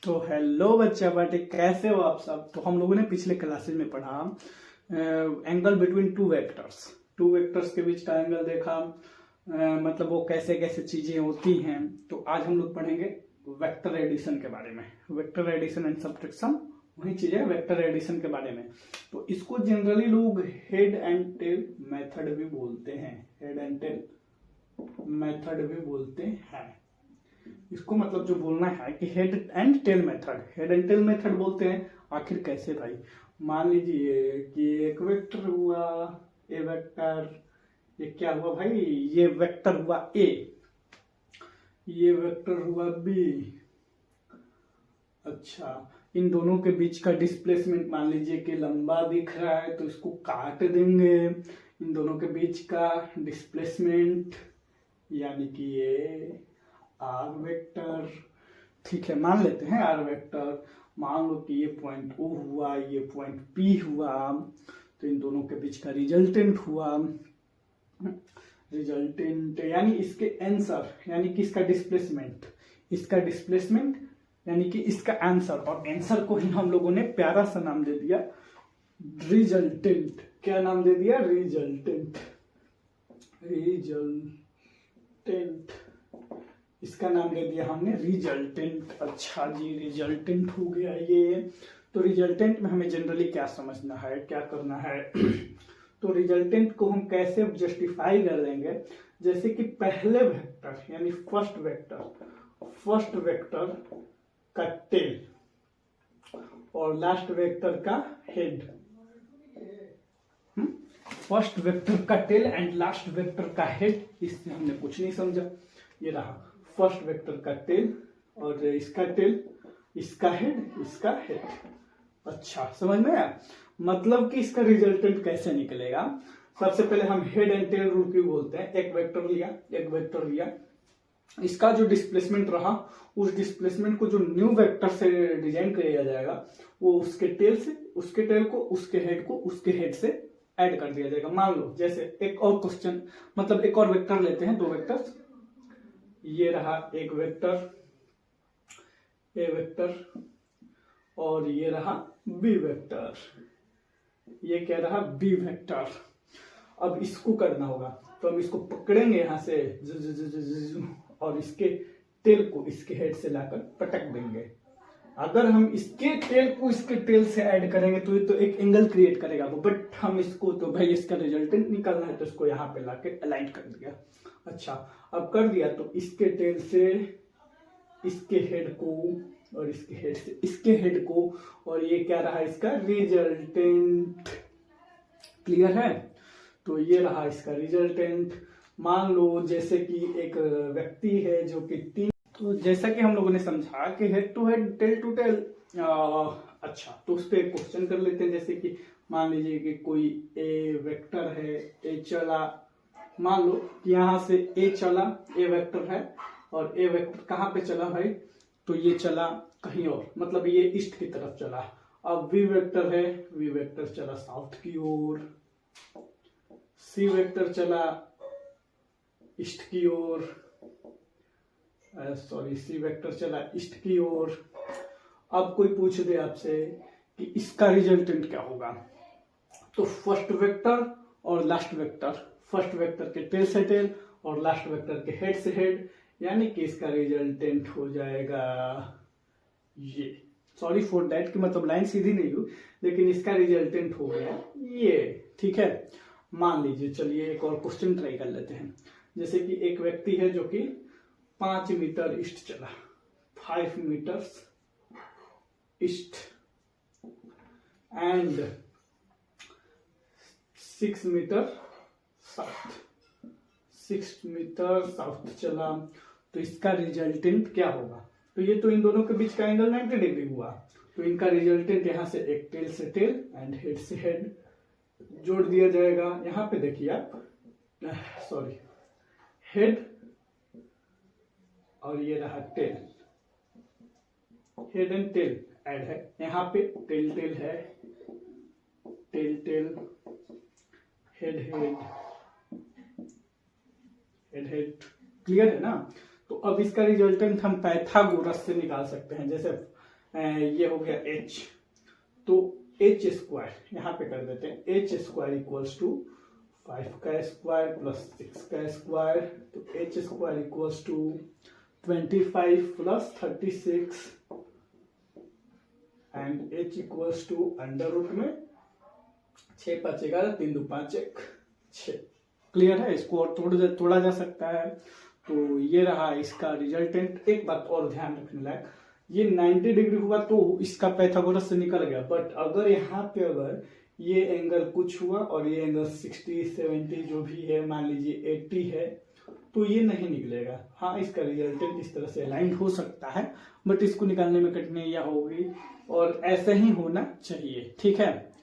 तो हेलो बच्चा बेटे, कैसे हो आप सब। तो हम लोगों ने पिछले क्लासेज में पढ़ा एंगल बिटवीन टू वेक्टर्स के बीच का एंगल देखा। मतलब वो कैसे कैसे चीजें होती हैं। तो आज हम लोग पढ़ेंगे वेक्टर एडिशन के बारे में। वेक्टर एडिशन एंड सब्ट्रैक्शन वही चीज है, वेक्टर एडिशन के बारे में। तो इसको जनरली लोग हेड एंड टेल मेथड भी बोलते हैं। हेड एंड टेल मेथड भी बोलते हैं। इसको मतलब जो बोलना है कि हेड एंड टेल मेथड बोलते हैं। आखिर कैसे भाई। मान लीजिए कि एक वेक्टर हुआ ए वेक्टर, ये क्या हुआ भाई, ये वेक्टर हुआ ए, ये वेक्टर हुआ बी। अच्छा, इन दोनों के बीच का डिस्प्लेसमेंट मान लीजिए कि लंबा दिख रहा है, तो इसको काट देंगे। इन दोनों के बीच का डिस्प्लेसमेंट यानी कि ये आर वेक्टर, ठीक है, मान लेते हैं आर वेक्टर। मान लो कि ये पॉइंट ओ हुआ, ये पॉइंट पी हुआ, तो इन दोनों के बीच का रिजल्टेंट हुआ। रिजल्टेंट यानी इसके आंसर, यानी कि इसका डिस्प्लेसमेंट यानी कि इसका आंसर। और आंसर को ही हम लोगों ने प्यारा सा नाम दे दिया रिजल्टेंट। क्या नाम दे दिया? रिजल्टेंट। इसका नाम दे दिया हमने रिजल्टेंट। अच्छा जी, रिजल्टेंट हो गया ये। तो रिजल्टेंट में हमें जनरली क्या समझना है, क्या करना है तो रिजल्टेंट को हम कैसे जस्टिफाई कर देंगे। जैसे कि पहले वेक्टर यानी फर्स्ट वेक्टर का टेल और लास्ट वेक्टर का हेड। फर्स्ट वेक्टर का टेल एंड लास्ट वेक्टर का हेड, इससे हमने कुछ नहीं समझा। ये रहा फर्स्ट वेक्टर का टेल और इसका टेल, इसका हेड। अच्छा, समझ में आया। मतलब कि इसका रिजल्टेंट कैसे निकलेगा। सबसे पहले हम हेड एंड टेल रूल क्यों बोलते हैं। एक वेक्टर लिया, इसका जो डिस्प्लेसमेंट रहा, उस डिस्प्लेसमेंट को जो न्यू वेक्टर से डिजाइन किया जाएगा, वो उसके टेल को, उसके हेड से ऐड कर दिया जाएगा। मान लो जैसे एक और क्वेश्चन, मतलब एक और वेक्टर लेते हैं, दो वेक्टर्स। ये रहा एक वेक्टर ए वेक्टर और ये रहा बी वेक्टर। ये क्या रहा? B vector. अब इसको करना होगा, तो हम इसको पकड़ेंगे यहां से और इसके टेल को इसके हेड से लाकर पटक देंगे। अगर हम इसके टेल को इसके टेल से ऐड करेंगे तो ये तो एक एंगल क्रिएट करेगा वो, बट हम इसको तो भाई इसका रिजल्टेंट निकालना है, तो इसको यहाँ पे लाके अलाइन कर दिया। अच्छा, अब कर दिया तो इसके टेल से इसके हेड को और इसके हेड से इसके हेड को, और ये क्या रहा? इसका रिजल्टेंट। क्लियर है? तो ये रहा इसका रिजल्टेंट। मान लो जैसे कि एक व्यक्ति है जो कि तीन, तो जैसा कि हम लोगों ने समझा कि head to head, tail to tail. अच्छा, तो उस पर क्वेश्चन कर लेते हैं। जैसे कि मान लीजिए कि कोई ए वेक्टर है, ए चला, मान लो कि यहां से ए चला, ए वेक्टर है, और ए वेक्टर कहां पे चला भाई? तो ये चला कहीं और, मतलब ये ईस्ट की तरफ चला। अब वी वेक्टर है, वी वेक्टर चला साउथ की ओर, सी वेक्टर चला ईस्ट की ओर, सी वेक्टर चला ईस्ट की ओर। अब कोई पूछ दे आपसे कि इसका रिजल्टेंट क्या होगा, तो फर्स्ट वेक्टर और लास्ट वेक्टर, फर्स्ट वेक्टर के टेल से टेल और लास्ट वेक्टर के हेड से हेड, यानी कि इसका रिजल्टेंट हो जाएगा ये। सॉरी फॉर दैट कि मतलब लाइन सीधी नहीं हुई, लेकिन इसका रिजल्टेंट हो गया ये। ठीक है, मान लीजिए, चलिए एक और क्वेश्चन ट्राई कर लेते हैं। जैसे कि एक व्यक्ति है जो कि 5 मीटर ईस्ट चला, 5 metres east and 6 metre south चला, तो इसका रिजल्टेंट क्या होगा? तो ये तो इन दोनों के बीच का एंगल 90 डिग्री हुआ, तो इनका रिजल्टेंट यहां से एक टेल से टेल एंड हेड से हेड जोड़ दिया जाएगा। यहां पे देखिए आप, सॉरी, हेड और ये रहा tail, head and tail add है। यहां पे टेल है, टेल हेड क्लियर है ना। तो अब इसका रिजल्टेंट हम पाइथागोरस से निकाल सकते हैं। जैसे ये हो गया h, तो h स्क्वायर यहाँ पे कर देते हैं, h स्क्वायर इक्वल्स टू 5 का स्क्वायर प्लस 6 का स्क्वायर, तो h square equals to 25 plus 36 and h equals to under root में 6 5 11 3 2 5 1 6। क्लियर है, इसको और तोड़ा जा सकता है। तो ये रहा इसका रिजल्टेंट। एक बात और ध्यान रखने लायक, ये 90 डिग्री हुआ तो इसका पाइथागोरस से निकल गया, बट अगर यहाँ पे अगर ये एंगल कुछ हुआ और ये एंगल 60 70 जो भी है, मान लीजिए 80 है, तो ये नहीं निकलेगा। हाँ, इसका रिजल्टेंट इस तरह से अलाइन हो सकता है, बट इसको निकालने में कठिनाइयाँ होगी और ऐसा ही होना चाहिए। ठीक है।